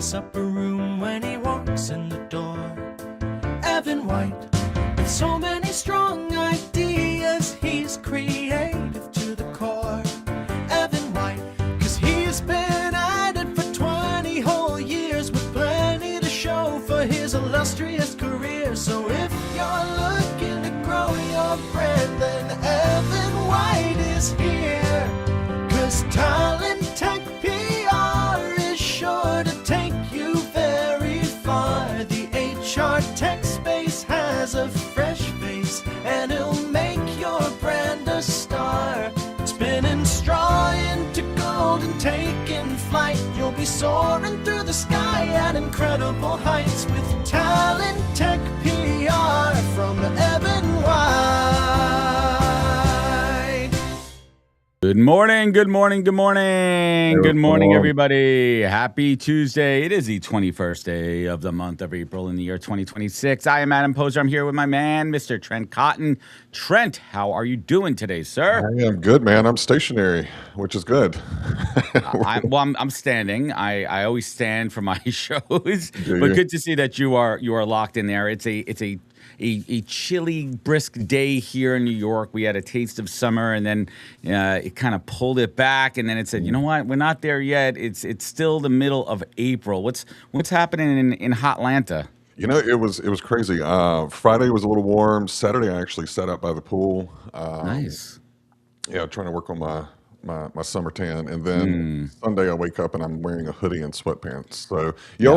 lights up a room when he walks in the door. Evan White, with so many strong ideas, he's creative to the core. Evan White, cause he's been at it for 20 whole years with plenty to show for his illustrious career. So if you're looking to grow your brand, then Evan White is here. Cause talent tech PR is sure to take you very far. The HR tech space has a fresh face, and it'll make your brand a star. Spinning straw into gold and taking flight, you'll be soaring through the sky at incredible heights with talent tech PR from Evan White. Good morning, good morning, good morning. Good morning, everybody. Happy Tuesday. It is the 21st day of the month of April in the year 2026. I am Adam Posner. I'm here with my man, Mr. Trent Cotton. Trent, how are you doing today, sir? I am good, man. I'm stationary, which is good. I'm standing. I always stand for my shows, Do but you? good to see that you are locked in there. It's a chilly, brisk day here in New York. We had a taste of summer, and then it kind of pulled it back, and then it said, you know what, we're not there yet. It's still the middle of April. What's happening in Hotlanta? You know, it was crazy. Friday was a little warm. Saturday, I actually sat out by the pool. Nice. Yeah, trying to work on my summer tan, and then Sunday I wake up and I'm wearing a hoodie and sweatpants. So you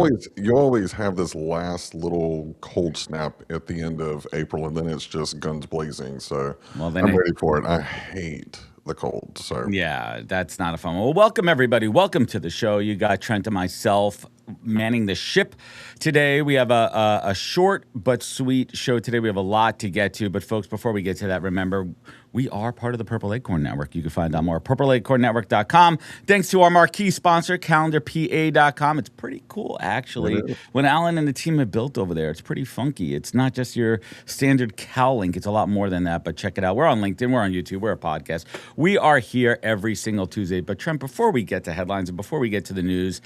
always have this last little cold snap at the end of April, and then it's just guns blazing. So Well, then I'm ready for it. I hate the cold. So yeah, that's not a fun one. Well, welcome, everybody. Welcome to the show. You got Trent and myself manning the ship today. We have a short but sweet show today. We have a lot to get to. But, folks, before we get to that, remember, we are part of the Purple Acorn Network. You can find out more at purpleacornnetwork.com. Thanks to our marquee sponsor, calendarpa.com. It's pretty cool, actually. When Alan and the team have built over there, it's pretty funky. It's not just your standard Cal link. It's a lot more than that, but check it out. We're on LinkedIn. We're on YouTube. We're a podcast. We are here every single Tuesday. But, Trent, before we get to headlines and before we get to the news,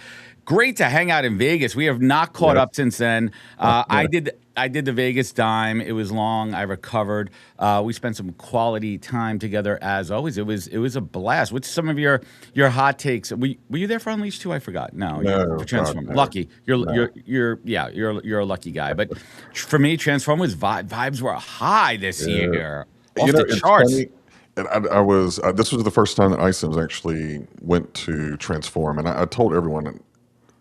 great to hang out in Vegas. We have not caught up since then. I did the Vegas dime. It was long. I recovered. We spent some quality time together as always. It was a blast. What's some of your hot takes? Were you there for Unleashed too? I forgot. No, for Transform. no. Lucky. You're a lucky guy. But for me, Transform was vibes were high this year. Off the it's charts. funny. And I was this was the first time that iSIMS actually went to Transform, and I told everyone,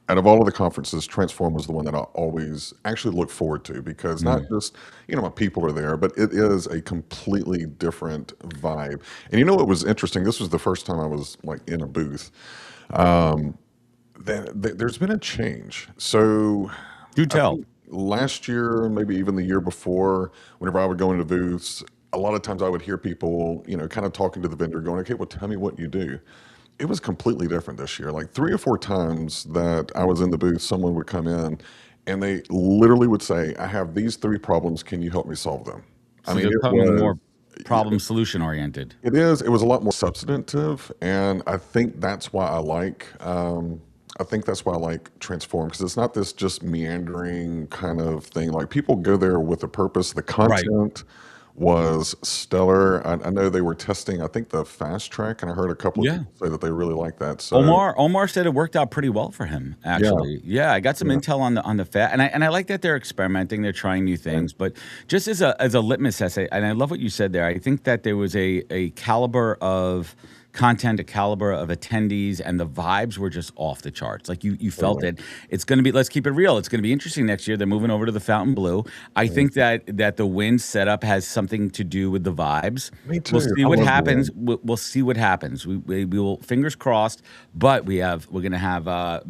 out of all of the conferences, Transform was the one that I always actually look forward to, because not just, my people are there, but it is a completely different vibe. And you know what was interesting? This was the first time I was like in a booth. There's been a change. So Do tell. last year, maybe even the year before, whenever I would go into booths, a lot of times I would hear people, kind of talking to the vendor going, okay, well, tell me what you do. It was completely different this year. Like 3 or 4 times that I was in the booth, someone would come in and they literally would say, I have these 3 problems. Can you help me solve them? So they're becoming more problem solution oriented. It is. It was a lot more substantive, and I think that's why I like. Transform, because it's not this just meandering kind of thing. Like, people go there with a purpose. The content was stellar. I know they were testing, I think, the fast track, and I heard a couple of people say that they really like that. So Omar said it worked out pretty well for him, actually. Yeah, I got some intel on the fat, and I like that they're experimenting, they're trying new things. But just as a litmus essay, and I love what you said there. I think that there was a caliber of content, a caliber of attendees, and the vibes were just off the charts. Like, you felt it. It's going to be, let's keep it real, it's going to be interesting next year. They're moving over to the Fountain Blue. I think that the Wynn setup has something to do with the vibes. Me too. We'll see what happens. We'll see what happens. We will, fingers crossed, but we're going to have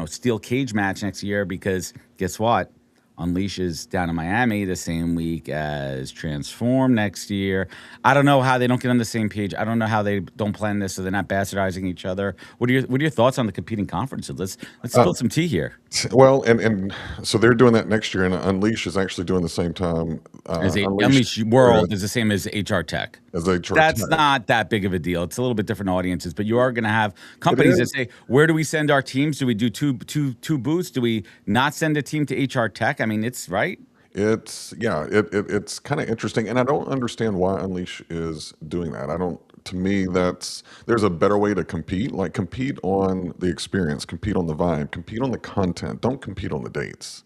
steel cage match next year, because guess what? Unleash is down in Miami the same week as Transform next year. I don't know how they don't get on the same page. I don't know how they don't plan this so they're not bastardizing each other. What are your thoughts on the competing conferences? Let's spill some tea here. Well, and so they're doing that next year, and Unleash is actually doing the same time. Unleash World is the same as HR Tech. As HR That's Tech. not that big of a deal. It's a little bit different audiences, but you are going to have companies that say, "Where do we send our teams? Do we do two booths? Do we not send a team to HR Tech?" I mean, it's right. It's it's kind of interesting, and I don't understand why Unleash is doing that. I don't. To me, there's a better way to compete. Like compete on the experience, compete on the vibe, compete on the content. Don't compete on the dates.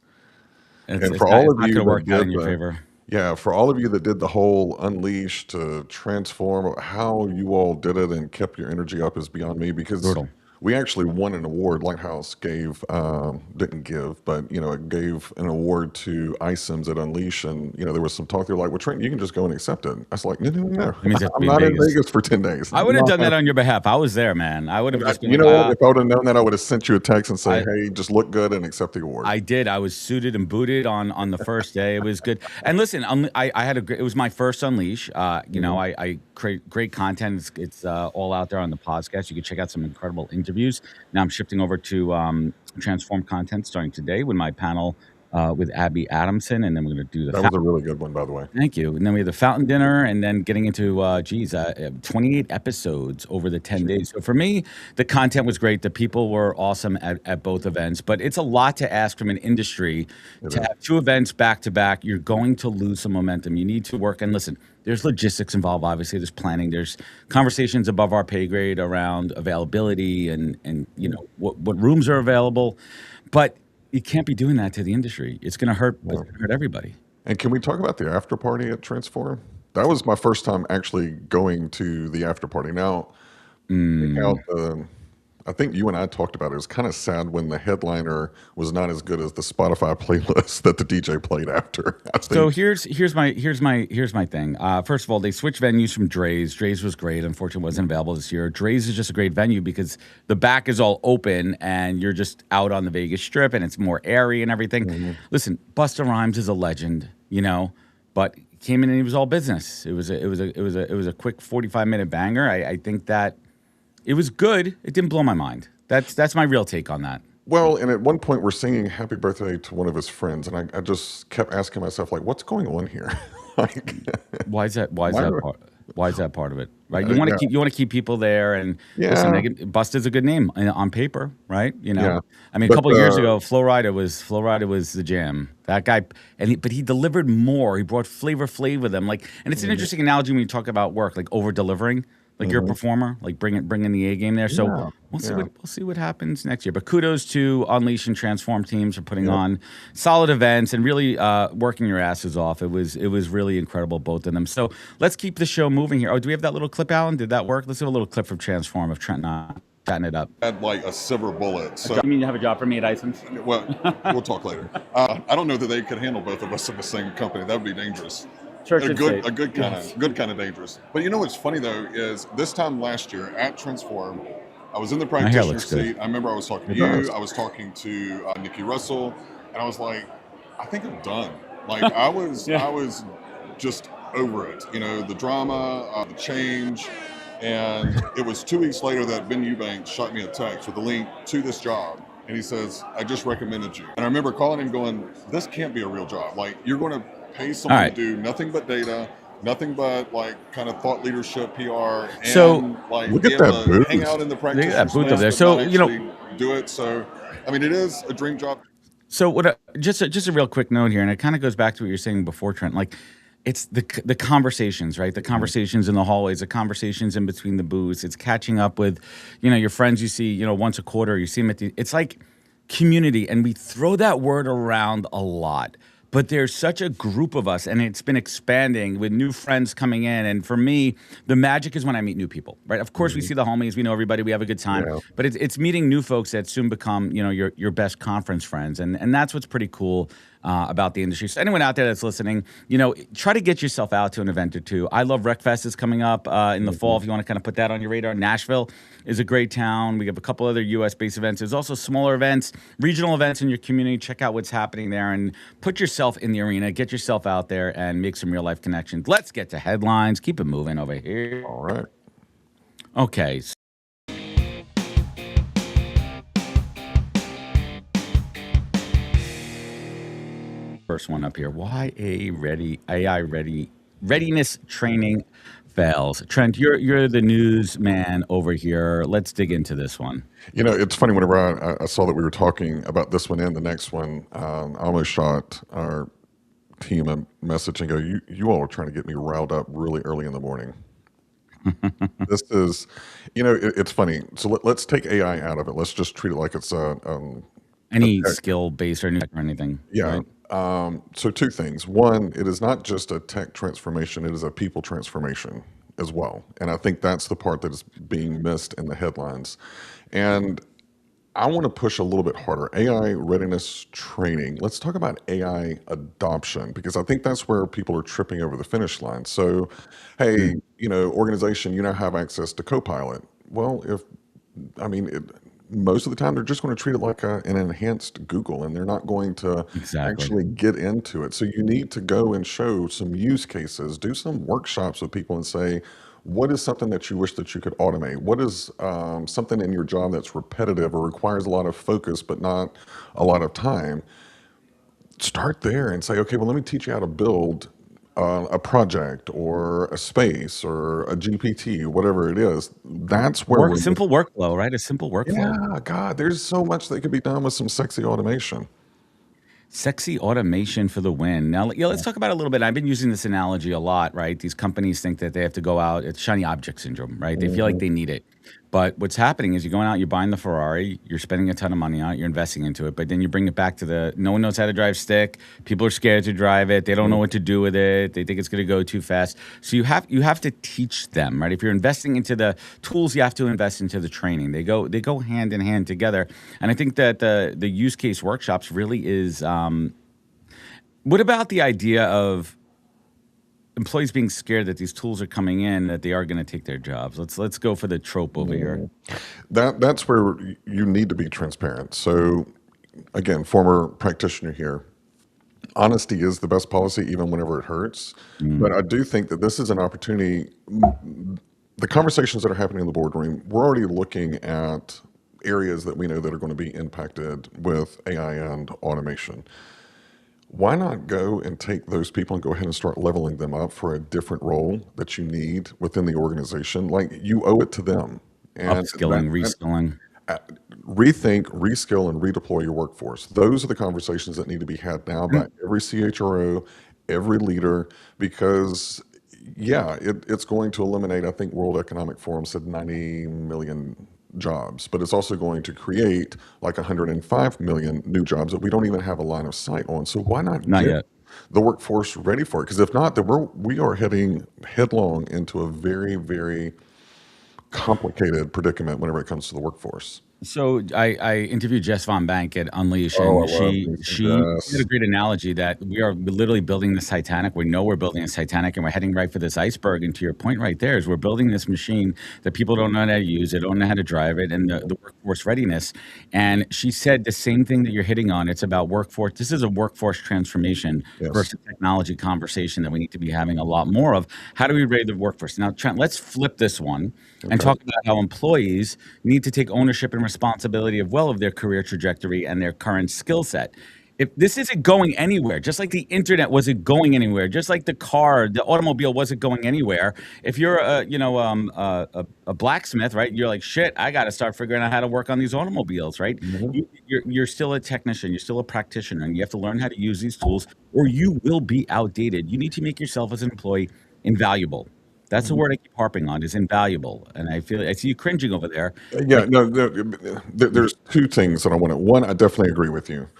And for all of not you going to that work out did in your favor. yeah, for all of you that did the whole Unleash to Transform, how you all did it and kept your energy up is beyond me because Brutal. we actually won an award. Lighthouse didn't give, but it gave an award to iSIMS at Unleash, and there was some talk. They're like, "Well, Trent, you can just go and accept it." I was like, "No, no, no, That means you have to I'm be in not in Vegas. Vegas for 10 days." I would have done that on your behalf. I was there, man. I would have just been You know like, what? If I would have known that, I would have sent you a text and say, I- "Hey, just look good and accept the award." I did. I was suited and booted on the first day. It was good. And listen, I had it was my first Unleash. I create great content. It's all out there on the podcast. You can check out some incredible interviews. Now I'm shifting over to Transform content starting today with my panel with Abby Adamson, and then we're going to do the. That was a really good one, by the way. Thank you. And then we have the fountain dinner, and then getting into 28 episodes over the 10 days. So for me, the content was great. The people were awesome at both events, but it's a lot to ask from an industry to have two events back to back. You're going to lose some momentum. You need to work and listen. There's logistics involved. Obviously, there's planning. There's conversations above our pay grade around availability and what rooms are available, but you can't be doing that to the industry. It's going to hurt. It's going to hurt everybody. And can we talk about the after party at Transform? That was my first time actually going to the after party. Now, take out I think you and I talked about it. It was kind of sad when the headliner was not as good as the Spotify playlist that the DJ played after. So here's my thing. First of all, they switched venues from Dre's. Dre's was great. Unfortunately, wasn't available this year. Dre's is just a great venue because the back is all open and you're just out on the Vegas Strip and it's more airy and everything. Listen, Busta Rhymes is a legend, but came in and he was all business. It was a quick 45-minute banger. I think that. It was good. It didn't blow my mind. That's my real take on that. Well, and at one point we're singing "Happy Birthday" to one of his friends, and I just kept asking myself, like, what's going on here? Why is that part of it? Right? You want to keep people there, and listen, Busta's a good name on paper, right? I mean, a couple of years ago, Flo Rida was the jam. That guy, but he delivered more. He brought flavor with him, and it's an interesting analogy when you talk about work, like over delivering. Like you're a performer, like bring in the A game there. So we'll see what happens next year. But kudos to Unleash and Transform teams for putting on solid events and really working your asses off. It was really incredible, both of them. So let's keep the show moving here. Oh, do we have that little clip, Alan? Did that work? Let's have a little clip from Transform of Trent and I chatting it up. Had like a silver bullet. So You mean you have a job for me at iSIMS? well, we'll talk later. I don't know that they could handle both of us in the same company. That would be dangerous. Church a and good state. kind of dangerous. But what's funny though is this time last year at Transform, I was in the practitioner seat. I remember I was talking to you. I was talking to Nikki Russell, and I was like, I think I'm done. Like I was just over it. The drama, the change, and it was 2 weeks later that Ben Eubanks shot me a text with a link to this job. And he says, I just recommended you. And I remember calling him going, this can't be a real job. Like you're going to pay someone to do nothing but data, nothing but kind of thought leadership, PR, and look at that booth. Hang out in the practice. Look at that booth up there. So do it. So I mean, it is a dream job. So just a real quick note here, and it kind of goes back to what you were saying before, Trent. Like it's the conversations, right? The conversations in the hallways, the conversations in between the booths. It's catching up with, your friends you see, once a quarter. You see them it's like community, and we throw that word around a lot. But there's such a group of us, and it's been expanding with new friends coming in. And for me, the magic is when I meet new people, right? Of course, we see the homies, we know everybody, we have a good time. Yeah. But it's meeting new folks that soon become, your best conference friends, and that's what's pretty cool. about the industry. So anyone out there that's listening, try to get yourself out to an event or two. I Love Wreckfest is coming up in the fall. If you want to kind of put that on your radar, Nashville is a great town. We have a couple other U.S.-based events. There's also smaller events, regional events in your community. Check out what's happening there and put yourself in the arena. Get yourself out there and make some real-life connections. Let's get to headlines. Keep it moving over here. All right. Okay. First one up here. Why AI readiness training fails? Trent, you're the newsman over here. Let's dig into this one. It's funny. Whenever I saw that we were talking about this one and the next one, I almost shot our team a message and go, "You all are trying to get me riled up really early in the morning." This is, it's funny. So let's take AI out of it. Let's just treat it like it's any skill based or anything. Yeah. Right? So two things. One, it is not just a tech transformation, it is a people transformation as well. And I think that's the part that is being missed in the headlines. And I want to push a little bit harder. AI readiness training. Let's talk about AI adoption, because I think that's where people are tripping over the finish line. So, hey, organization, you now have access to Copilot. Well, most of the time they're just going to treat it like an enhanced Google, and they're not going to actually get into it. So you need to go and show some use cases, do some workshops with people and say, what is something that you wish that you could automate? What is something in your job that's repetitive or requires a lot of focus but not a lot of time? Start there and say, okay, well, let me teach you how to build a project or a space or a GPT, whatever it is. That's where simple workflow, right? A simple workflow. Yeah, God, there's so much that could be done with some sexy automation. Sexy automation for the win. Now, let's talk about it a little bit. I've been using this analogy a lot, right? These companies think that they have to go out. It's shiny object syndrome, right? They feel like they need it. But what's happening is you're going out, you're buying the Ferrari, you're spending a ton of money on it, you're investing into it, but then you bring it back to no one knows how to drive stick. People are scared to drive it. They don't know what to do with it. They think it's going to go too fast. So you have to teach them, right? If you're investing into the tools, you have to invest into the training. They go hand in hand together. And I think that the use case workshops really is. What about the idea of employees being scared that these tools are coming in, that they are going to take their jobs? Let's go for the trope over here. That's where you need to be transparent. So, again, former practitioner here. Honesty is the best policy, even whenever it hurts. But I do think that this is an opportunity. The conversations that are happening in the boardroom, we're already looking at areas that we know that are going to be impacted with AI and automation. Why not go and take those people and go ahead and start leveling them up for a different role that you need within the organization? Like, you owe it to them. And upskilling, reskilling. Rethink, reskill, and redeploy your workforce. Those are the conversations that need to be had now by every CHRO, every leader, because it's going to eliminate, I think World Economic Forum said 90 million jobs, but it's also going to create like 105 million new jobs that we don't even have a line of sight on. So why not Not get yet. the workforce ready for it? Because if not, then we are heading headlong into a very, very complicated predicament whenever it comes to the workforce. So I interviewed Jess Von Bank at Unleash, Oh, and I love she Jess. did a great analogy that we are literally building this Titanic. We know we're building this Titanic, and we're heading right for this iceberg. And to your point right there is we're building this machine that people don't know how to use, they don't know how to drive it, and the workforce readiness. And she said the same thing that you're hitting on. It's about workforce. This is a workforce transformation versus technology conversation that we need to be having a lot more of. How do we ready the workforce? Now, Trent, let's flip this one and talk about how employees need to take ownership and responsibility of their career trajectory and their current skill set. If this isn't going anywhere, just like the internet wasn't going anywhere, just like the automobile wasn't going anywhere. If you're a blacksmith, right? You're like, shit, I got to start figuring out how to work on these automobiles, right? You're still a technician, you're still a practitioner, and you have to learn how to use these tools, or you will be outdated. You need to make yourself as an employee invaluable. That's the word I keep harping on, is invaluable. And I see you cringing over there. Yeah, no, there's two things that I want to. One, I definitely agree with you.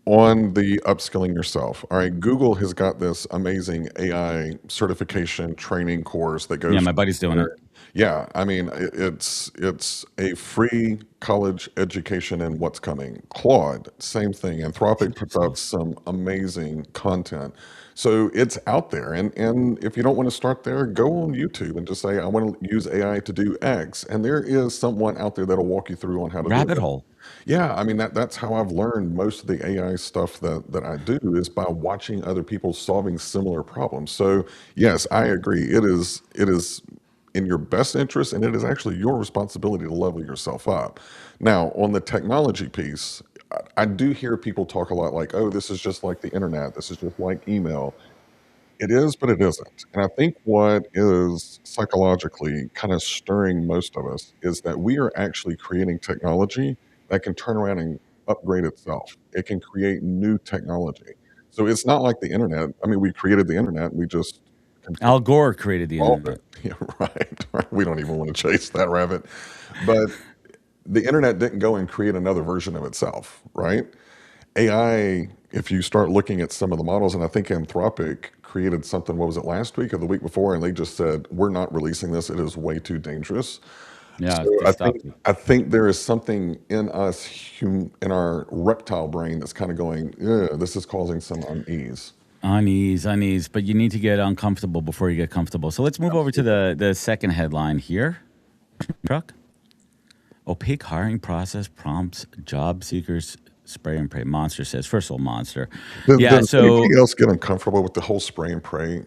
on the upskilling yourself. All right, Google has got this amazing AI certification training course that Yeah, goes my from buddy's doing it. yeah, I mean, it's a free college education in what's coming. Claude, same thing. Anthropic puts out some amazing content. So it's out there. And if you don't want to start there, go on YouTube and just say, I want to use AI to do X. And there is someone out there that'll walk you through on how to do Rabbit it. hole. Yeah, I mean that's how I've learned most of the AI stuff that I do is by watching other people solving similar problems. So yes, I agree. It is in your best interest, and it is actually your responsibility to level yourself up. Now, on the technology piece, I do hear people talk a lot like, "Oh, this is just like the internet. This is just like email." It is, but it isn't. And I think what is psychologically kind of stirring most of us is that we are actually creating technology that can turn around and upgrade itself. It can create new technology. So it's not like the internet. I mean, we created the internet, we just continue Al Gore created the to evolve it. internet. Yeah, right. We don't even want to chase that rabbit. But the internet didn't go and create another version of itself, right? AI, if you start looking at some of the models, and I think Anthropic created something, what was it, last week or the week before, and they just said, we're not releasing this. It is way too dangerous. Yeah, So they I stopped think it. I think there is something in us, in our reptile brain, that's kind of going, yeah, this is causing some unease. Unease, but you need to get uncomfortable before you get comfortable. So let's move over to the second headline here. Truck. Opaque hiring process prompts job seekers spray and pray. Monster says, first of all, Monster. Yeah, Does so anybody else get uncomfortable with the whole spray and pray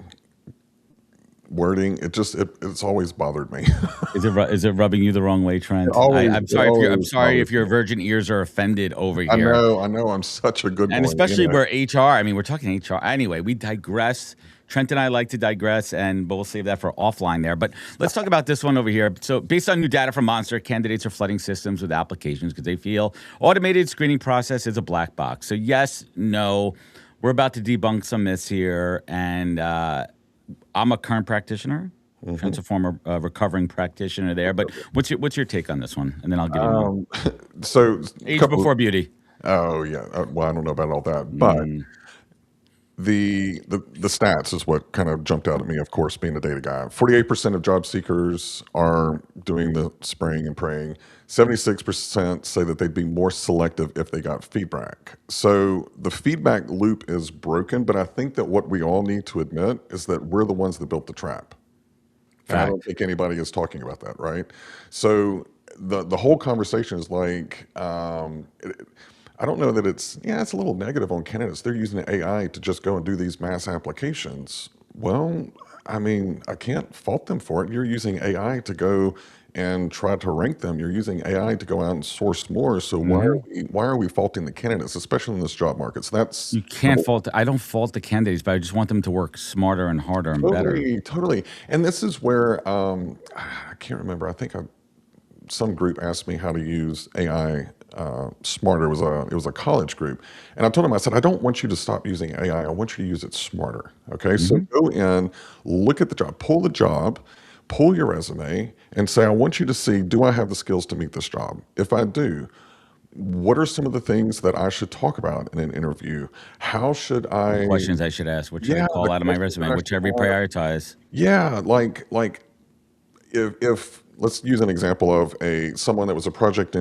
wording? It's always bothered me. is it rubbing you the wrong way, It Trent? always I'm it sorry if always bothers your me. virgin ears are offended over I here. know, I know. I'm such a good And boy. especially where HR, I mean, we're talking HR. Anyway, we digress. Trent and I like to digress, but we'll save that for offline there. But let's talk about this one over here. So, based on new data from Monster, candidates are flooding systems with applications because they feel automated screening process is a black box. So, yes, no, we're about to debunk some myths here. And I'm a current practitioner. Trent's a former recovering practitioner there. But what's your take on this one? And then I'll give you mine. Um, so a Age couple. before beauty. Oh yeah. Well, I don't know about all that, but the stats is what kind of jumped out at me. Of course, being a data guy, 48% of job seekers are doing the spraying and praying. 76% say that they'd be more selective if they got feedback. So the feedback loop is broken, but I think that what we all need to admit is that we're the ones that built the trap. And I don't Fact. think anybody is talking about that, right? So the whole conversation is like, I don't know that it's a little negative on candidates. They're using AI to just go and do these mass applications. Well, I mean, I can't fault them for it. You're using AI to go and try to rank them. You're using AI to go out and source more. So why are we faulting the candidates, especially in this job market? So that's You can't fault. I don't fault the candidates, but I just want them to work smarter and harder and better. totally, totally. And this is where I can't remember. I think some group asked me how to use AI smarter. It was a college group, and I told them, I said, I don't want you to stop using AI. I want you to use it smarter. Okay, so go in, look at the job, pull your resume, and say, I want you to see, do I have the skills to meet this job? If I do, what are some of the things that I should talk about in an interview? How should I? Questions I should ask. What should I Yeah, the call out of my questions that resume? I What should I should ask. reprioritize? Yeah, like if let's use an example of someone that was a project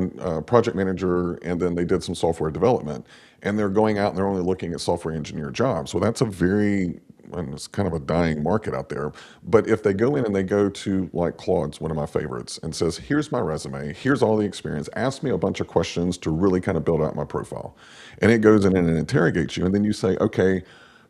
manager, and then they did some software development, and they're going out and they're only looking at software engineer jobs. Well, that's and it's kind of a dying market out there. But if they go in and they go to, like, Claude's one of my favorites, and says, here's my resume, here's all the experience, ask me a bunch of questions to really kind of build out my profile, and it goes in and interrogates you, and then you say, okay,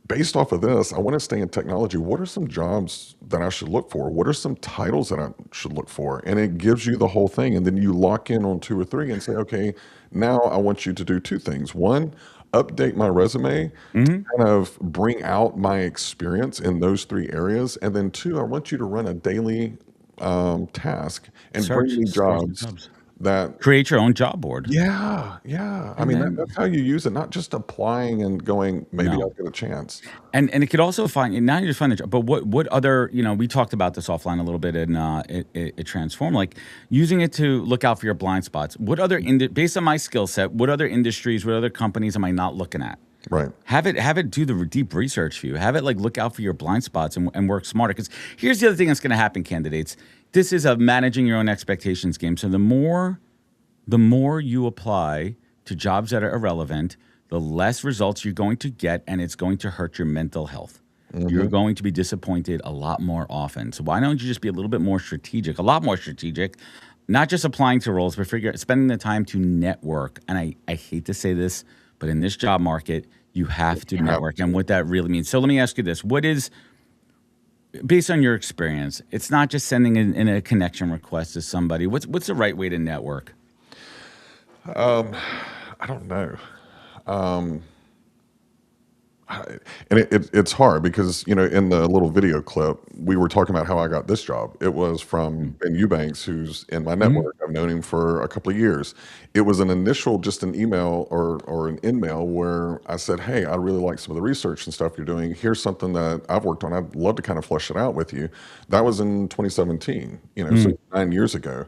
based off of this, I want to stay in technology. What are some jobs that I should look for? What are some titles that I should look for? And it gives you the whole thing. And then you lock in on two or three and say, okay, now I want you to do two things. One, update my resume to kind of bring out my experience in those three areas. And then two, I want you to run a daily task and bring me Source the jobs jobs. that Create your own job board. yeah. I And mean, then that's how you use it, not just applying and going, maybe no. I'll get a chance. And it could also find, and now you just find the job, but what other, we talked about this offline a little bit in it Transform, like using it to look out for your blind spots. What other, based on my skill set, what other industries, what other companies am I not looking at? Right. Have it do the deep research for you. Have it like look out for your blind spots and work smarter. Because here's the other thing that's going to happen, candidates. This is a managing your own expectations game. So the more you apply to jobs that are irrelevant, the less results you're going to get, and it's going to hurt your mental health. You're going to be disappointed a lot more often. So why don't you just be a little bit more strategic, a lot more strategic, not just applying to roles, but spending the time to network. And I hate to say this, but in this job market, you have to network, and what that really means. So let me ask you this. What is, based on your experience, it's not just sending in a connection request to somebody. What's the right way to network? I don't know. And it's hard because, in the little video clip, we were talking about how I got this job. It was from Ben Eubanks, who's in my network. I've known him for a couple of years. It was just an email or an in-mail where I said, hey, I really like some of the research and stuff you're doing. Here's something that I've worked on. I'd love to kind of flesh it out with you. That was in 2017, so 9 years ago.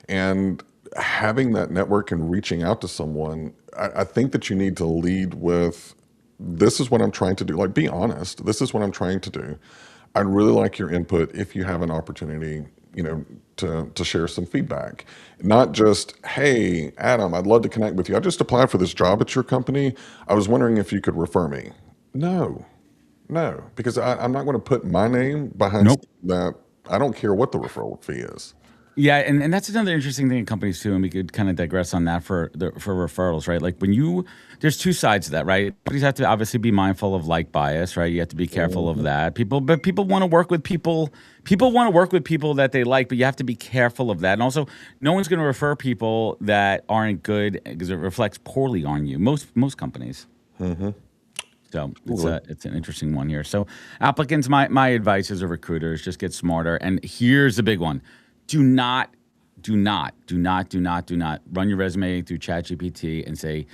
And having that network and reaching out to someone, I think that you need to lead with, this is what I'm trying to do. Like, be honest. This is what I'm trying to do. I'd really like your input if you have an opportunity, to share some feedback. Not just, hey, Adam, I'd love to connect with you. I just applied for this job at your company. I was wondering if you could refer me. No, because I'm not going to put my name behind Nope. that. I don't care what the referral fee is. Yeah, and that's another interesting thing in companies too, and we could kind of digress on that for referrals, right? Like there's two sides to that, right? Companies have to obviously be mindful of like bias, right? You have to be careful of that. People want to work with people. People want to work with people that they like, but you have to be careful of that. And also, no one's going to refer people that aren't good because it reflects poorly on you. Most companies. So it's an interesting one here. So applicants, my advice as a recruiter is just get smarter. And here's the big one. Do not run your resume through ChatGPT and say,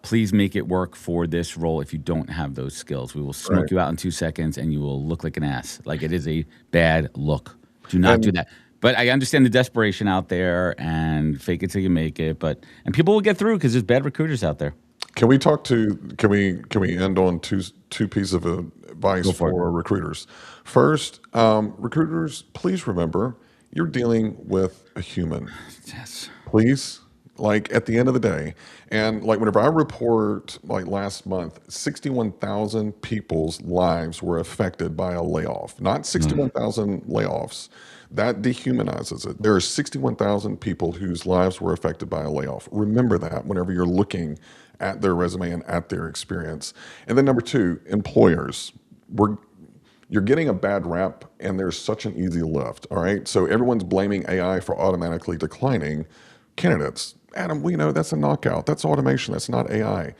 please make it work for this role if you don't have those skills. We will smoke you out in 2 seconds and you will look like an ass. Like, it is a bad look. Do not do that. But I understand the desperation out there and fake it till you make it. And people will get through because there's bad recruiters out there. Can we end on two pieces of advice for recruiters? First, recruiters, please remember, you're dealing with a human. Yes. Please, like, at the end of the day, and like whenever I report, like last month, 61,000 people's lives were affected by a layoff. Not 61,000 layoffs. That dehumanizes it. There are 61,000 people whose lives were affected by a layoff. Remember that whenever you're looking at their resume and at their experience. And then number two, employers. You're getting a bad rap, and there's such an easy lift, all right? So everyone's blaming AI for automatically declining candidates. Adam, we know that's a knockout. That's automation. That's not AI.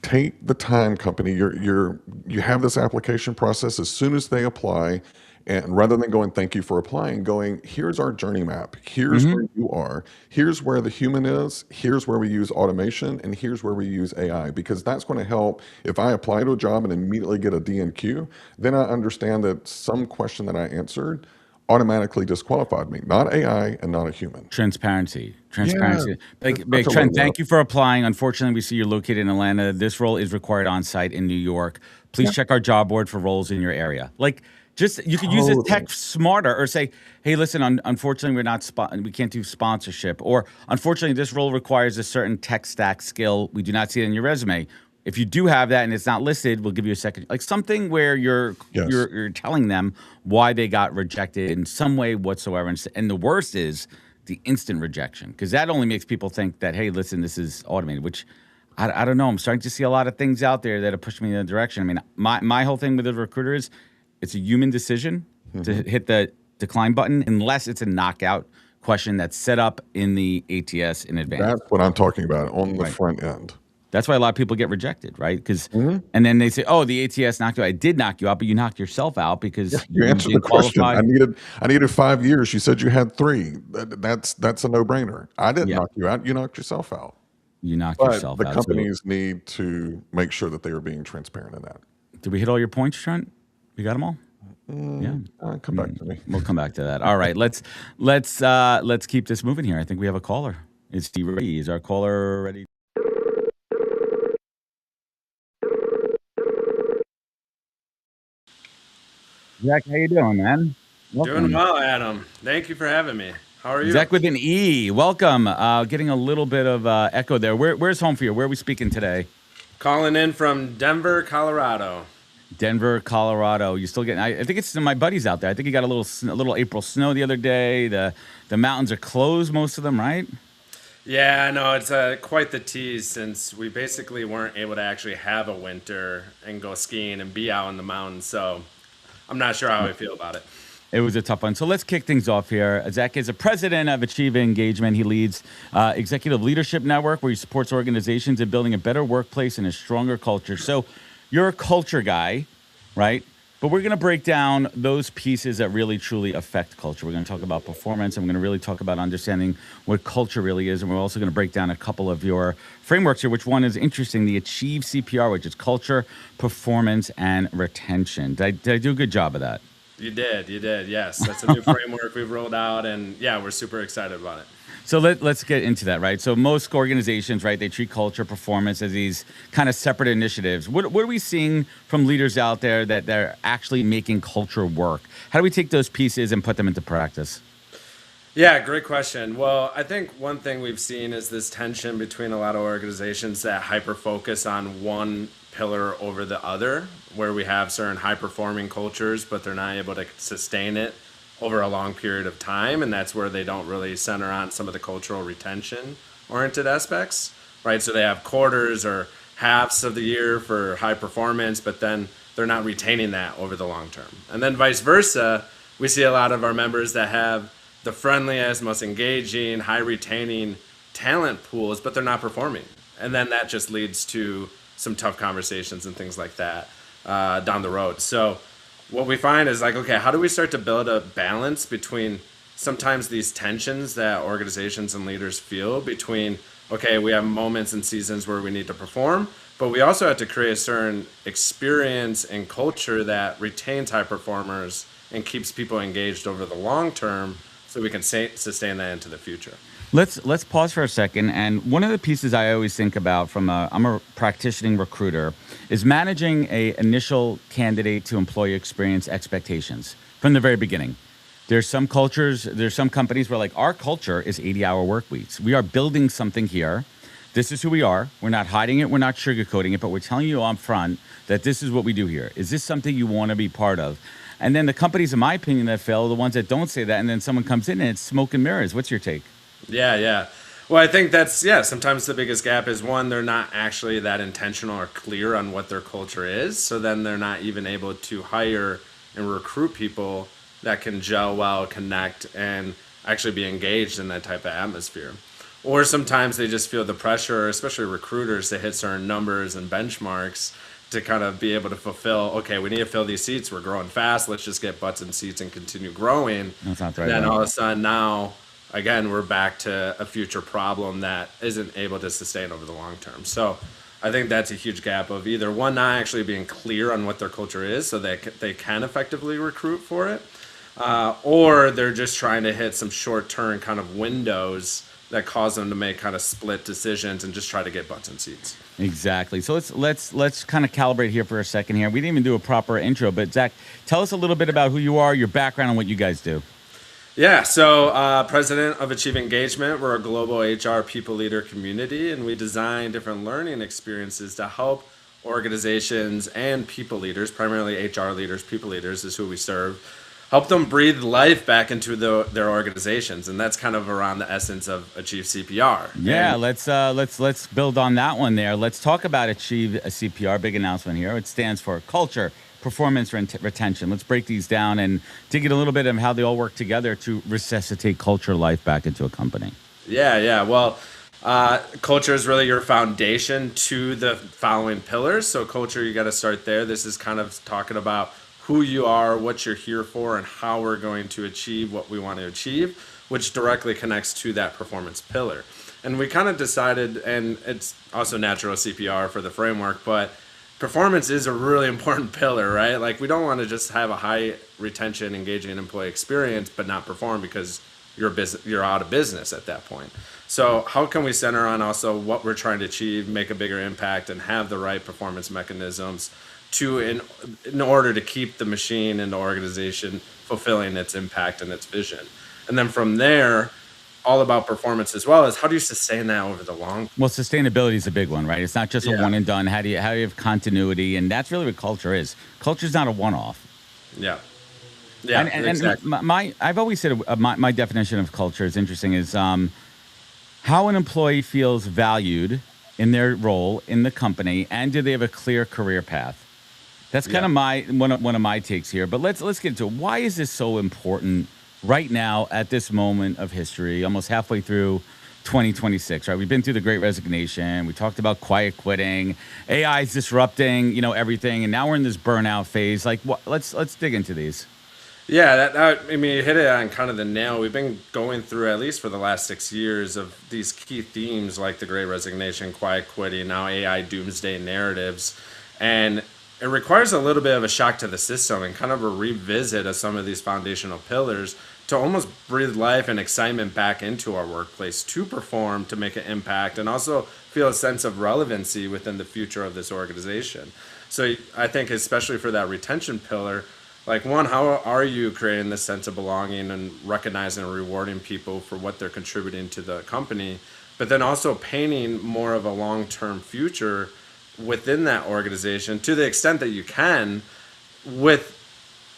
Take the time, company. You have this application process. As soon as they apply, and rather than going, thank you for applying, going, here's our journey map. Here's where you are. Here's where the human is. Here's where we use automation. And here's where we use AI. Because that's going to help. If I apply to a job and immediately get a DNQ, then I understand that some question that I answered automatically disqualified me. Not AI and not a human. Transparency. Yeah, Big Trent, thank you for applying. Unfortunately, we see you're located in Atlanta. This role is required on site in New York. Please check our job board for roles in your area. Like, just, you could use this tech smarter, or say, hey, listen, unfortunately, we can't do sponsorship, or unfortunately, this role requires a certain tech stack skill. We do not see it in your resume. If you do have that and it's not listed, we'll give you a second, like something where you're telling them why they got rejected in some way whatsoever. And the worst is the instant rejection, because that only makes people think that, hey, listen, this is automated, which I don't know. I'm starting to see a lot of things out there that are pushing me in that direction. I mean, my whole thing with the recruiter is, it's a human decision to hit the decline button unless it's a knockout question that's set up in the ATS in advance. That's what I'm talking about on the front end. That's why a lot of people get rejected, right? Because and then they say, "Oh, the ATS knocked you out." I did knock you out, but you knocked yourself out because You answered the didn't question. qualify. I needed 5 years. You said you had 3. That's a no brainer. I didn't Yeah, knock you out. You knocked yourself out. you knocked But yourself the out. So, companies need to make sure that they are being transparent in that. did we hit all your points, Trent? You got them all? Yeah. Come back to me. We'll come back to that. All right, let's keep this moving here. I think we have a caller. Is he ready? Is our caller ready? Zach, how you doing, man? Doing well, Adam. Thank you for having me. How are you? Zach with an E. Welcome. Getting a little bit of echo there. Where's home for you? Where are we speaking today? Calling in from Denver, Colorado. Denver, Colorado. You still getting? I think it's my buddies out there. I think you got a little April snow the other day. The mountains are closed, most of them, right? Yeah, no, it's quite the tease since we basically weren't able to actually have a winter and go skiing and be out in the mountains. So I'm not sure how I feel about it. It was a tough one. So let's kick things off here. Zach is a president of Achieve Engagement. He leads Executive Leadership Network, where he supports organizations in building a better workplace and a stronger culture. So you're a culture guy, right? But we're going to break down those pieces that really, truly affect culture. We're going to talk about performance, and we're going to really talk about understanding what culture really is. And we're also going to break down a couple of your frameworks here, which one is interesting, the Achieve CPR, which is culture, performance, and retention. Did I do a good job of that? You did. Yes, that's a new framework we've rolled out, and yeah, we're super excited about it. So let's get into that, right? So most organizations, right, they treat culture, performance as these kind of separate initiatives. What are we seeing from leaders out there that they're actually making culture work? How do we take those pieces and put them into practice? Yeah, great question. Well, I think one thing we've seen is this tension between a lot of organizations that hyper focus on one pillar over the other, where we have certain high performing cultures, but they're not able to sustain it over a long period of time. And that's where they don't really center on some of the cultural retention oriented aspects, right? So they have quarters or halves of the year for high performance, but then they're not retaining that over the long term. And then vice versa, we see a lot of our members that have the friendliest, most engaging, high retaining talent pools, but they're not performing. And then that just leads to some tough conversations and things like that down the road. So what we find is like, okay, how do we start to build a balance between sometimes these tensions that organizations and leaders feel between, okay, we have moments and seasons where we need to perform, but we also have to create a certain experience and culture that retains high performers and keeps people engaged over the long term so we can sustain that into the future. Let's pause for a second. And one of the pieces I always think about I'm a practicing recruiter, is managing a initial candidate to employee experience expectations from the very beginning. There's some cultures, there's some companies where like our culture is 80-hour work weeks. We are building something here. This is who we are. We're not hiding it. We're not sugarcoating it, but we're telling you up front that this is what we do here. Is this something you want to be part of? And then the companies, in my opinion, that fail are the ones that don't say that. And then someone comes in and it's smoke and mirrors. What's your take? Yeah. Well, I think sometimes the biggest gap is one, they're not actually that intentional or clear on what their culture is. So then they're not even able to hire and recruit people that can gel well, connect, and actually be engaged in that type of atmosphere. Or sometimes they just feel the pressure, especially recruiters, to hit certain numbers and benchmarks to kind of be able to fulfill, okay, we need to fill these seats. We're growing fast. Let's just get butts in seats and continue growing. That's not right. And then all of a sudden now, again, we're back to a future problem that isn't able to sustain over the long term. So I think that's a huge gap of either one, not actually being clear on what their culture is so that they can effectively recruit for it, or they're just trying to hit some short-term kind of windows that cause them to make kind of split decisions and just try to get butts in seats. Exactly. So let's kind of calibrate here for a second here. We didn't even do a proper intro, but Zach, tell us a little bit about who you are, your background, and what you guys do. Yeah, so president of Achieve Engagement. We're a global HR people leader community, and we design different learning experiences to help organizations and people leaders, primarily HR leaders, people leaders is who we serve, help them breathe life back into their organizations, and that's kind of around the essence of Achieve CPR. Yeah, let's build on that one there. Let's talk about Achieve CPR. Big announcement here. It stands for culture, performance, retention. Let's break these down and dig in a little bit of how they all work together to resuscitate culture life back into a company. Yeah. Well, Culture is really your foundation to the following pillars. So culture, you got to start there. This is kind of talking about who you are, what you're here for, and how we're going to achieve what we want to achieve, which directly connects to that performance pillar. And we kind of decided, and it's also natural CPR for the framework, but performance is a really important pillar, right? Like we don't want to just have a high retention, engaging employee experience, but not perform because you're out of business at that point. So how can we center on also what we're trying to achieve, make a bigger impact, and have the right performance mechanisms to in order to keep the machine and the organization fulfilling its impact and its vision. And then from there, all about performance as well as how do you sustain that over the long. Well, sustainability is a big one, right? It's not just a one and done. How do you have continuity? And that's really what culture is. Culture is not a one-off. Yeah. Yeah, and exactly. I've always said my definition of culture is interesting is how an employee feels valued in their role in the company, and do they have a clear career path? That's kind of one of my takes here. But let's get into it. Why is this so important right now at this moment of history, almost halfway through 2026? Right, we've been through the Great Resignation. We talked about quiet quitting. AI is disrupting, everything, and now we're in this burnout phase. Like, let's dig into these. Yeah, I mean, you hit it on kind of the nail. We've been going through, at least for the last 6 years, of these key themes like the Great Resignation, quiet quitting, now AI doomsday narratives. And it requires a little bit of a shock to the system and kind of a revisit of some of these foundational pillars to almost breathe life and excitement back into our workplace to perform, to make an impact, and also feel a sense of relevancy within the future of this organization. So I think especially for that retention pillar, like one, how are you creating this sense of belonging and recognizing and rewarding people for what they're contributing to the company, but then also painting more of a long-term future within that organization to the extent that you can with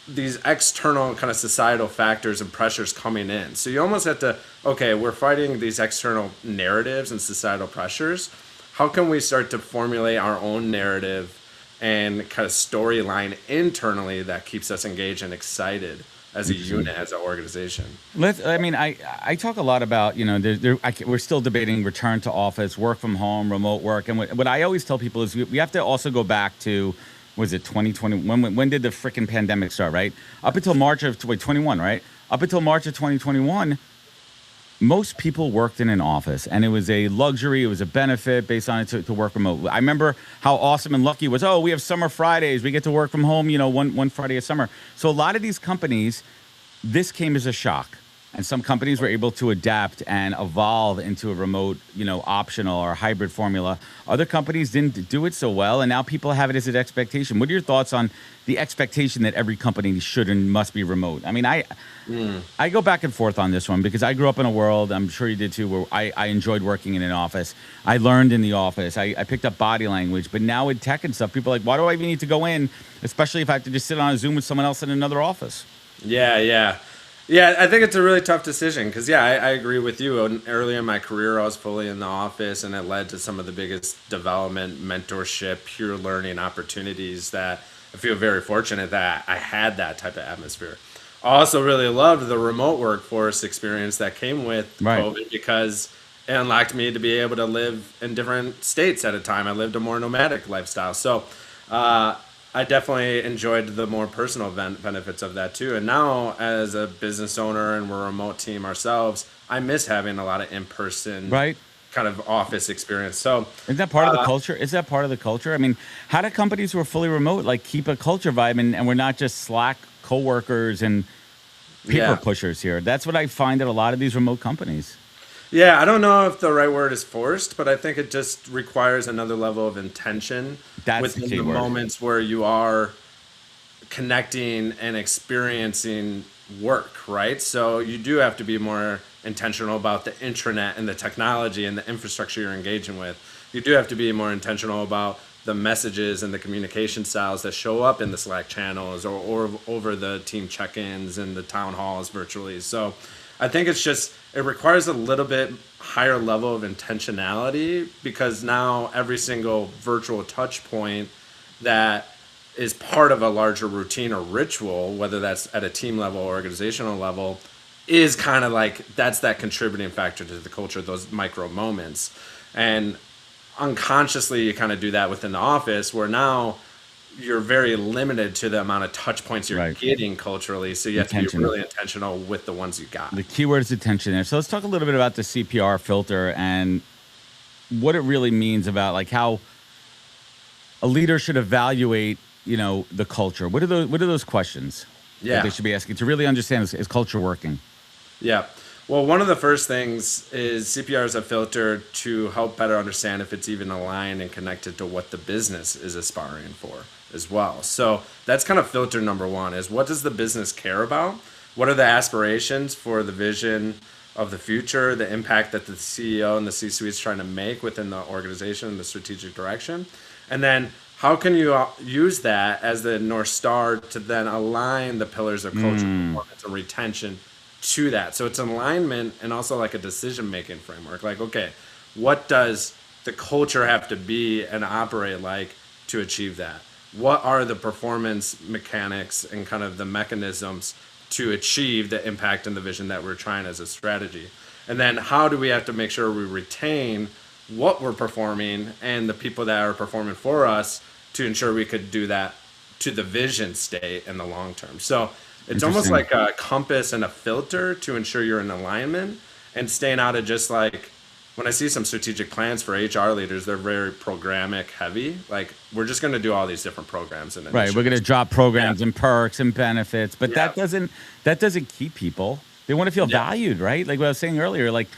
these external kind of societal factors and pressures coming in. So you almost have to, okay, we're fighting these external narratives and societal pressures. How can we start to formulate our own narrative and kind of storyline internally that keeps us engaged and excited as a unit, as an organization? I talk a lot about, we're still debating return to office, work from home, remote work. And what I always tell people is we have to also go back to, was it 2020? When did the freaking pandemic start, right? Up until March of 21, right? Up until March of 2021, most people worked in an office, and it was a luxury. It was a benefit based on it to work remote. I remember how awesome and lucky it was. Oh, we have summer Fridays. We get to work from home, one Friday a summer. So a lot of these companies, this came as a shock. And some companies were able to adapt and evolve into a remote, optional or hybrid formula. Other companies didn't do it so well, and now people have it as an expectation. What are your thoughts on the expectation that every company should and must be remote? I mean, I go back and forth on this one because I grew up in a world, I'm sure you did too, where I enjoyed working in an office. I learned in the office. I picked up body language. But now with tech and stuff, people are like, why do I even need to go in, especially if I have to just sit on a Zoom with someone else in another office? Yeah, I think it's a really tough decision because, I agree with you. Early in my career, I was fully in the office, and it led to some of the biggest development, mentorship, pure learning opportunities that I feel very fortunate that I had that type of atmosphere. I also really loved the remote workforce experience that came with COVID because it unlocked me to be able to live in different states at a time. I lived a more nomadic lifestyle. So, I definitely enjoyed the more personal benefits of that too. And now as a business owner and we're a remote team ourselves, I miss having a lot of in-person kind of office experience. So is that part of the culture? Is that part of the culture? I mean, how do companies who are fully remote keep a culture vibe and we're not just Slack coworkers and paper pushers here? That's what I find at a lot of these remote companies. Yeah, I don't know if the right word is forced, but I think it just requires another level of intention within the moments where you are connecting and experiencing work, right? So you do have to be more intentional about the intranet and the technology and the infrastructure you're engaging with. You do have to be more intentional about the messages and the communication styles that show up in the Slack channels or over the team check-ins and the town halls virtually. So I think it requires a little bit higher level of intentionality because now every single virtual touch point that is part of a larger routine or ritual, whether that's at a team level or organizational level, is kind of like that's that contributing factor to the culture, those micro moments. And unconsciously you kind of do that within the office, where now you're very limited to the amount of touch points you're getting culturally. So you have to be really intentional with the ones you got. The keyword is attention there. So let's talk a little bit about the CPR filter and what it really means about like how a leader should evaluate, the culture. What are those questions that they should be asking to really understand is culture working? Yeah. Well, one of the first things is CPR is a filter to help better understand if it's even aligned and connected to what the business is aspiring for as well. So that's kind of filter number one, is what does the business care about? What are the aspirations for the vision of the future, the impact that the CEO and the C-suite is trying to make within the organization and the strategic direction? And then how can you use that as the North Star to then align the pillars of culture, performance, and retention to that? So it's an alignment and also like a decision-making framework. Like, okay, what does the culture have to be and operate like to achieve that? What are the performance mechanics and kind of the mechanisms to achieve the impact and the vision that we're trying as a strategy? And then how do we have to make sure we retain what we're performing and the people that are performing for us to ensure we could do that to the vision state in the long term? So it's almost like a compass and a filter to ensure you're in alignment and staying out of just like, when I see some strategic plans for HR leaders, they're very programmatic heavy. Like, we're just going to do all these different programs. And right, we're going to drop programs and perks and benefits, but that doesn't keep people. They want to feel valued, right? Like what I was saying earlier, like,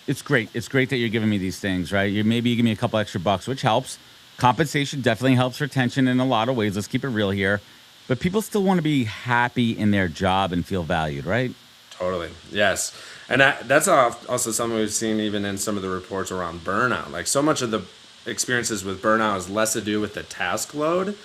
it's great. It's great that you're giving me these things, right? Maybe you give me a couple extra bucks, which helps. Compensation definitely helps retention in a lot of ways. Let's keep it real here. But people still want to be happy in their job and feel valued, right? Totally. Yes. And that's also something we've seen even in some of the reports around burnout. Like, so much of the experiences with burnout is less to do with the task load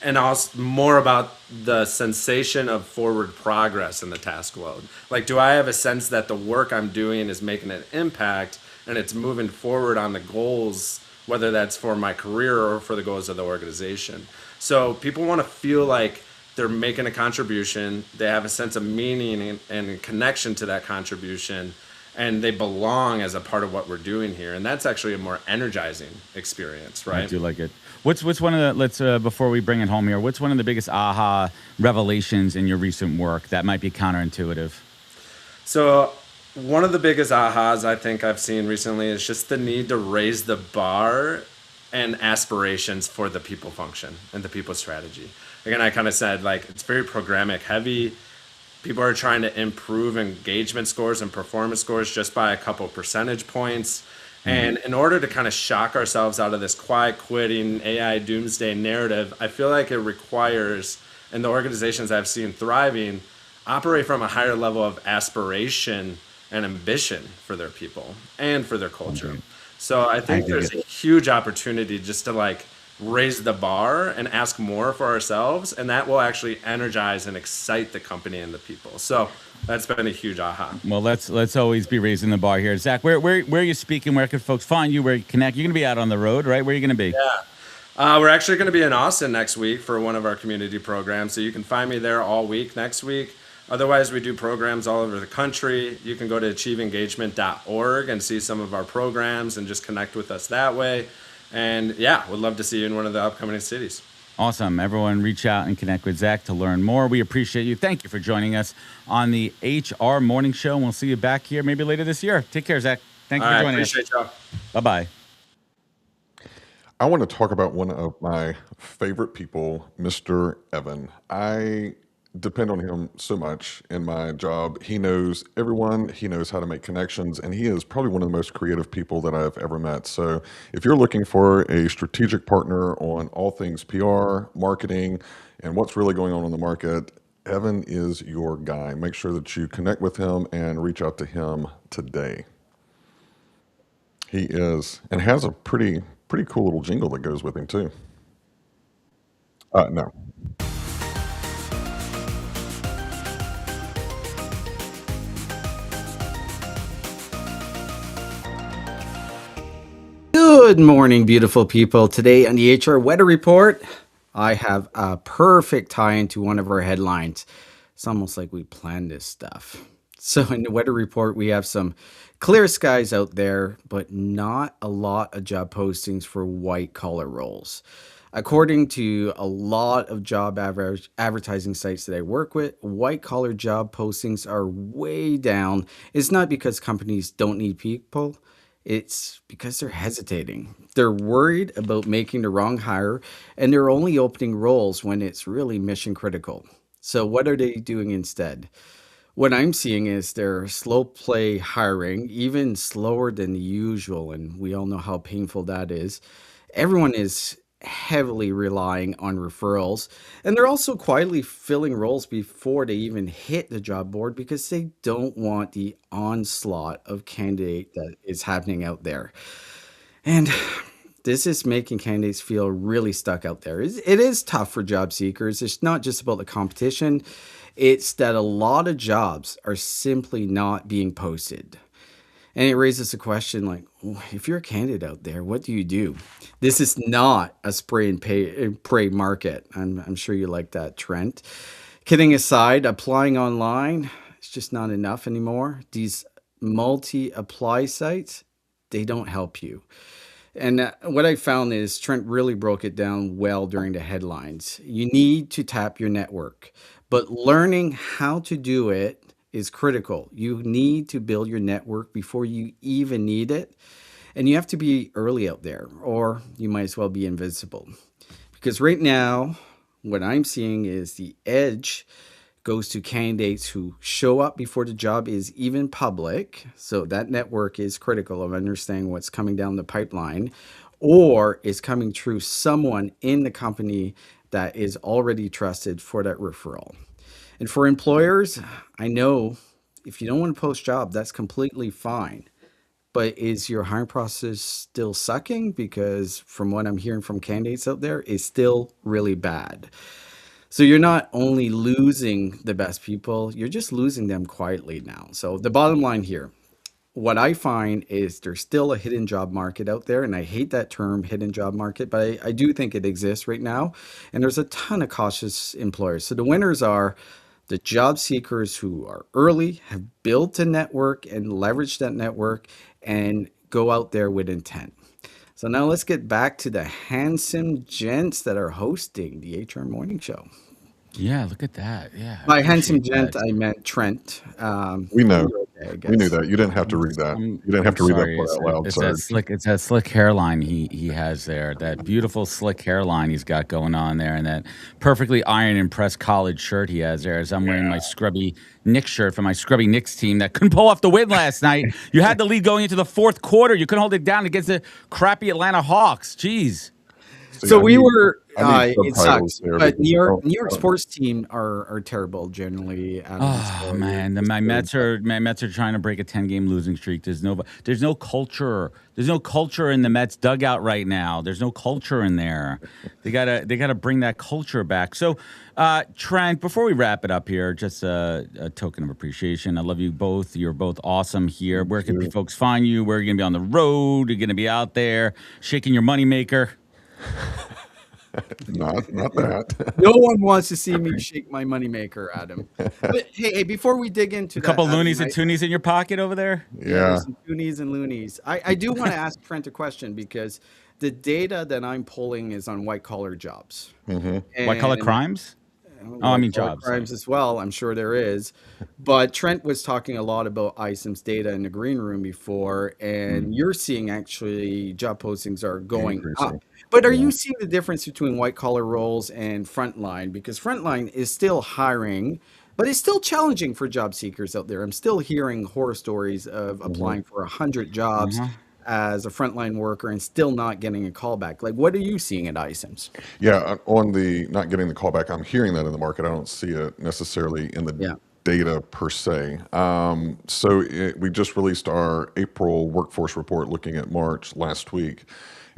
and also more about the sensation of forward progress in the task load. Like, do I have a sense that the work I'm doing is making an impact and it's moving forward on the goals, whether that's for my career or for the goals of the organization? So people want to feel like they're making a contribution, they have a sense of meaning and connection to that contribution, and they belong as a part of what we're doing here. And that's actually a more energizing experience, right? I do like it. What's one of the, before we bring it home here, what's one of the biggest aha revelations in your recent work that might be counterintuitive? So one of the biggest ahas I think I've seen recently is just the need to raise the bar and aspirations for the people function and the people strategy. Again, I kind of said, like, it's very programmatic heavy. People are trying to improve engagement scores and performance scores just by a couple percentage points. And in order to kind of shock ourselves out of this quiet quitting AI doomsday narrative, I feel like it requires, and the organizations I've seen thriving, operate from a higher level of aspiration and ambition for their people and for their culture. So I think there's a huge opportunity just to like raise the bar and ask more for ourselves, and that will actually energize and excite the company and the people. So that's been a huge aha. Well, let's always be raising the bar here. Zach, where are you speaking? Where can folks find you? Where you connect? You're going to be out on the road, right? Where are you going to be? Yeah. We're actually going to be in Austin next week for one of our community programs. So you can find me there all week next week. Otherwise, we do programs all over the country. You can go to achieveengagement.org and see some of our programs and just connect with us that way. And yeah, would love to see you in one of the upcoming cities. Awesome. Everyone reach out and connect with Zach to learn more. We appreciate you. Thank you for joining us on the HR Morning Show. And we'll see you back here maybe later this year. Take care, Zach. Thank you for joining us. Appreciate y'all. Bye-bye. I want to talk about one of my favorite people, Mr. Evan. I depend on him so much in my job. He knows everyone, he knows how to make connections, and he is probably one of the most creative people that I've ever met. So if you're looking for a strategic partner on all things PR, marketing, and what's really going on in the market, Evan is your guy. Make sure that you connect with him and reach out to him today. He is, and has a pretty cool little jingle that goes with him too. No. Good morning, beautiful people. Today on the HR Weather Report, I have a perfect tie into one of our headlines. It's almost like we planned this stuff. So in the weather report, we have some clear skies out there, but not a lot of job postings for white collar roles. According to a lot of job advertising sites that I work with, white collar job postings are way down. It's not because companies don't need people, it's because they're hesitating. They're worried about making the wrong hire, and they're only opening roles when it's really mission critical. So, what are they doing instead? What I'm seeing is they're slow play hiring, even slower than usual, and we all know how painful that is. Everyone is heavily relying on referrals, and they're also quietly filling roles before they even hit the job board because they don't want the onslaught of candidate that is happening out there. And this is making candidates feel really stuck out there. It is tough for job seekers. It's not just about the competition, it's that a lot of jobs are simply not being posted. And it raises the question like, if you're a candidate out there, what do you do? This is not a spray and pray market. I'm sure you like that, Trent. Kidding aside, applying online is just not enough anymore. These multi apply sites, they don't help you. And what I found is Trent really broke it down well during the headlines. You need to tap your network, but learning how to do it is critical. You need to build your network before you even need it. And you have to be early out there, or you might as well be invisible. Because right now, what I'm seeing is the edge goes to candidates who show up before the job is even public. So that network is critical of understanding what's coming down the pipeline, or is coming through someone in the company that is already trusted for that referral. And for employers, I know if you don't want to post job, that's completely fine. But is your hiring process still sucking? Because from what I'm hearing from candidates out there, it's still really bad. So you're not only losing the best people, you're just losing them quietly now. So the bottom line here, what I find is there's still a hidden job market out there. And I hate that term, hidden job market, but I do think it exists right now. And there's a ton of cautious employers. So the winners are the job seekers who are early, have built a network and leveraged that network and go out there with intent. So now let's get back to the handsome gents that are hosting the HR Morning Show. Yeah, look at that. Yeah. By handsome gent, I meant Trent. We know. Okay, I We knew guess. that. You didn't have to read that. You didn't have to read that part out loud, It's sir. that slick hairline he has there. That beautiful slick hairline he's got going on there, and that perfectly iron and pressed college shirt he has there. As I'm wearing my scrubby Knicks shirt from my scrubby Knicks team that couldn't pull off the win last night. You had the lead going into the fourth quarter. You couldn't hold it down against the crappy Atlanta Hawks. Jeez. So we were. I need It subtitles sucks, there but because New York sports team are terrible generally. Oh man, my Mets are trying to break a 10-game losing streak. There's no culture. There's no culture in the Mets dugout right now. There's no culture in there. They gotta bring that culture back. So, Trent, before we wrap it up here, just a token of appreciation. I love you both. You're both awesome here. Where can folks find you? Where are you gonna be on the road? You're gonna be out there shaking your moneymaker. Not that. No one wants to see me shake my moneymaker, Adam. But hey, before we dig into A couple that, loonies Adam, and toonies in your pocket over there. there's Yeah. some toonies and loonies. I do want to ask Trent a question because the data that I'm pulling is on white collar jobs. White collar And crimes. Oh, I mean jobs. crimes as well. I'm sure there is, but Trent was talking a lot about ISIM's data in the green room before, and you're seeing actually job postings are going up. Increasing. But are you seeing the difference between white collar roles and frontline? Because frontline is still hiring, but it's still challenging for job seekers out there. I'm still hearing horror stories of applying for 100 jobs as a frontline worker and still not getting a call back. Like, what are you seeing at ISIMS? Yeah, on the not getting the call back, I'm hearing that in the market. I don't see it necessarily in the Yeah. data per se. We just released our April workforce report looking at March last week.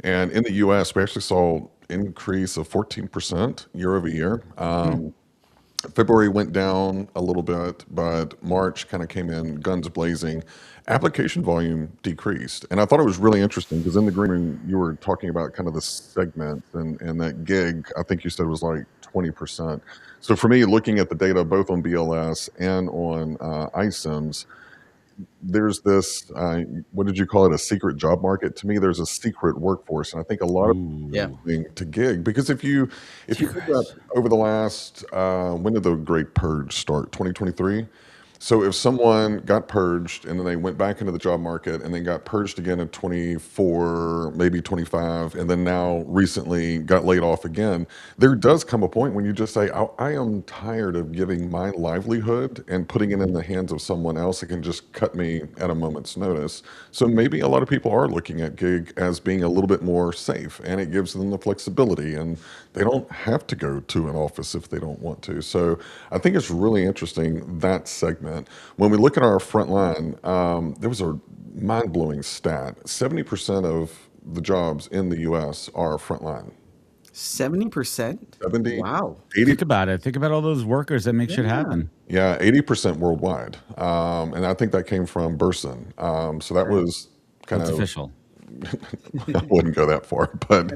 And in the US, we actually saw an increase of 14% year over year. February went down a little bit, but March kind of came in guns blazing. Application volume decreased. And I thought it was really interesting because in the green room, you were talking about kind of the segments and that gig, I think you said was like 20%. So for me, looking at the data both on BLS and on iCIMS, there's this, what did you call it, a secret job market? To me, there's a secret workforce. And I think a lot of Yeah. to gig because if you think about over the last when did the great purge start, 2023? So if someone got purged and then they went back into the job market and then got purged again in 24, maybe 25, and then now recently got laid off again, there does come a point when you just say, I am tired of giving my livelihood and putting it in the hands of someone else that can just cut me at a moment's notice. So maybe a lot of people are looking at gig as being a little bit more safe, and it gives them the flexibility, and they don't have to go to an office if they don't want to. So I think it's really interesting, that segment. When we look at our front line, there was a mind-blowing stat. 70% of the jobs in the U.S. are frontline. 70%? 70, Wow. 80, Think about it. Think about all those workers that make shit happen. yeah, 80% worldwide. And I think that came from Burson. So that was kind That's of official. I wouldn't go that far, but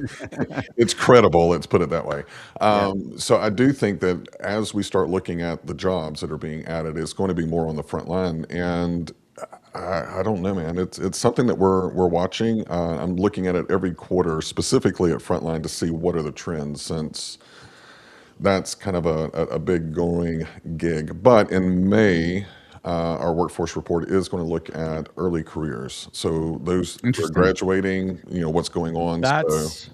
it's credible. Let's put it that way. Yeah. So I do think that as we start looking at the jobs that are being added, it's going to be more on the front line. And I don't know, man. It's something that we're watching. I'm looking at it every quarter, specifically at frontline, to see what are the trends, since that's kind of a big going gig. But in May, our workforce report is going to look at early careers. So those who are Interesting. graduating, what's going on. So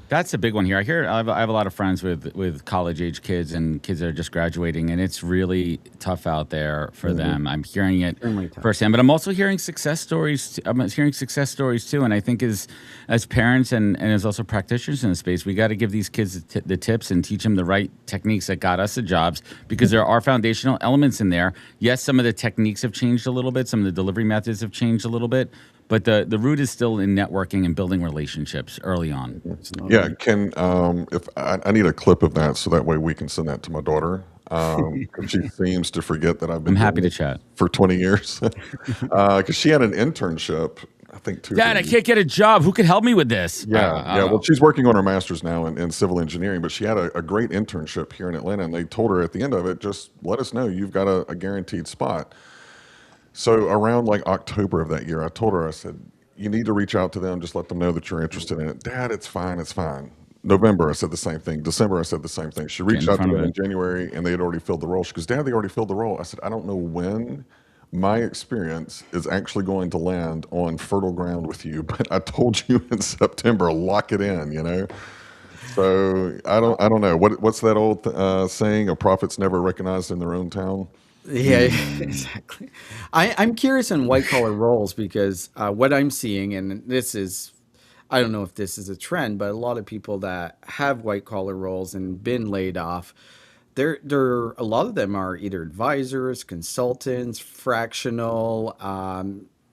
That's a big one here. I have a lot of friends with college age kids and kids that are just graduating, and it's really tough out there for them. I'm hearing it Extremely tough. firsthand, but I'm also hearing success stories. I'm hearing success stories too, and I think as parents and as also practitioners in the space, we got to give these kids the tips and teach them the right techniques that got us the jobs, because there are foundational elements in there. Yes, some of the techniques have changed a little bit, some of the delivery methods have changed a little bit, but the root is still in networking and building relationships early on. yeah, if I need a clip of that so that way we can send that to my daughter. 'Cause she seems to forget that I've been I'm happy doing to chat. it for 20 years. Because she had an internship, I think, Dad, I can't get a job. Who could help me with this? Yeah. Well, she's working on her master's now in civil engineering, but she had a great internship here in Atlanta, and they told her at the end of it, just let us know you've got a guaranteed spot. So around like October of that year, I told her, I said, you need to reach out to them, just let them know that you're interested in it. Dad, it's fine, it's fine. November, I said the same thing. December, I said the same thing. She Get reached in out to front of them in it. January, and they had already filled the role. She goes, Dad, they already filled the role. I said, I don't know when my experience is actually going to land on fertile ground with you, but I told you in September, lock it in. So I don't know. What's that old saying? A prophet's never recognized in their own town. Yeah, exactly. I'm curious on white collar roles because what I'm seeing, and this is, I don't know if this is a trend, but a lot of people that have white collar roles and been laid off, they're a lot of them are either advisors, consultants, fractional,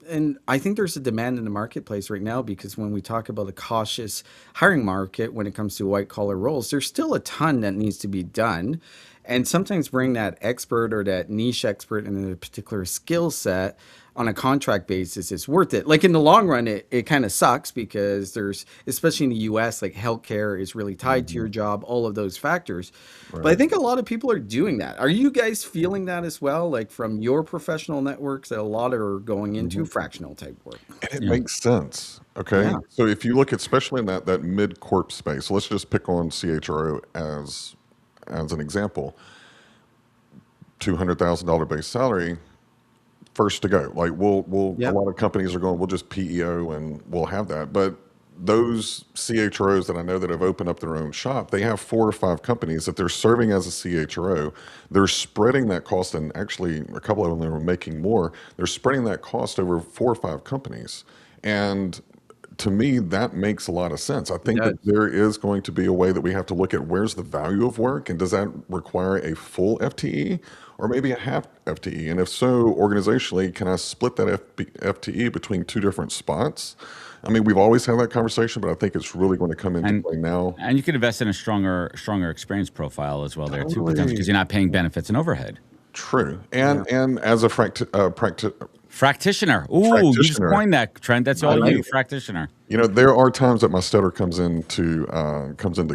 and I think there's a demand in the marketplace right now because when we talk about a cautious hiring market when it comes to white collar roles, there's still a ton that needs to be done. And sometimes bring that expert or that niche expert in a particular skill set on a contract basis is worth it. Like in the long run, it kind of sucks because there's, especially in the US, like healthcare is really tied to your job, all of those factors. But I think a lot of people are doing that. Are you guys feeling that as well? Like from your professional networks that a lot are going into fractional type work? And it makes sense. Okay. Yeah. So if you look, especially in that mid corp space, so let's just pick on CHRO as an example. $200,000 base salary, first to go. Like a Yep. lot of companies are going, we'll just PEO and we'll have that. But those CHROs that I know that have opened up their own shop, they have 4 or 5 companies that they're serving as a CHRO. They're spreading that cost, and actually a couple of them are making more. They're spreading that cost over 4 or 5 companies. And to me, that makes a lot of sense. I think that there is going to be a way that we have to look at where's the value of work, and does that require a full FTE, or maybe a half FTE? And if so, organizationally, can I split that FTE between two different spots? I mean, we've always had that conversation, but I think it's really going to come into play now. And you could invest in a stronger experience profile as well there too, Totally. potentially, because you're not paying benefits and overhead. True. And as a Fractitioner. Ooh, you just coined that, Trent. That's all like you, it. fractitioner. You know, there are times that my stutter comes into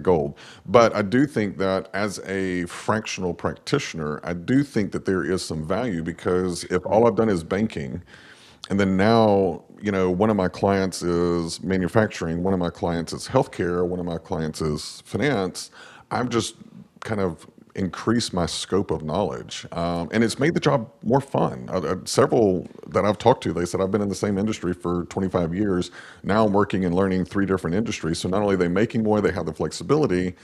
gold, but I do think that as a fractional practitioner, I do think that there is some value, because if all I've done is banking, and then now, you know, one of my clients is manufacturing, one of my clients is healthcare, one of my clients is finance, I've just kind of increased my scope of knowledge. And it's made the job more fun. Several that I've talked to, they said, I've been in the same industry for 25 years. Now I'm working and learning 3 different industries. So not only are they making more, they have the flexibility.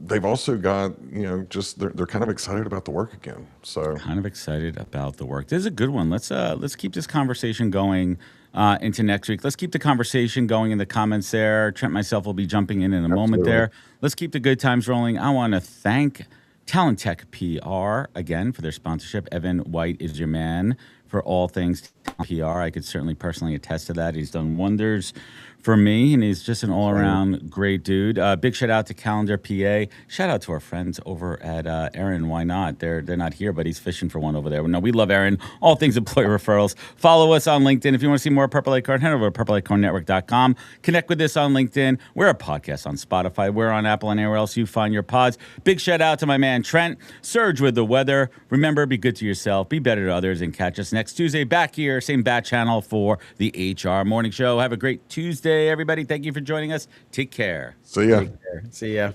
They've also got, you know, just they're kind of excited about the work again. So Kind of excited about the work. This is a good one. Let's keep this conversation going into next week. Let's keep the conversation going in the comments there. Trent and myself will be jumping in a moment there. Let's keep the good times rolling. I want to thank Talent Tech PR again for their sponsorship. Evan White is your man for all things PR. I could certainly personally attest to that. He's done wonders for me, and he's just an all-around great dude. Big shout out to Calendar PA. Shout out to our friends over at Aaron. Why not? They're not here, but he's fishing for one over there. No, we love Aaron. All things employee referrals. Follow us on LinkedIn. If you want to see more Purple Acorn, head over to purpleacornnetwork.com. Connect with us on LinkedIn. We're a podcast on Spotify. We're on Apple and anywhere else you find your pods. Big shout out to my man Trent. Surge with the weather. Remember, be good to yourself, be better to others, and catch us next Tuesday back here, same bat channel for the HR Morning Show. Have a great Tuesday, everybody. Thank you for joining us. Take care. see ya. See ya.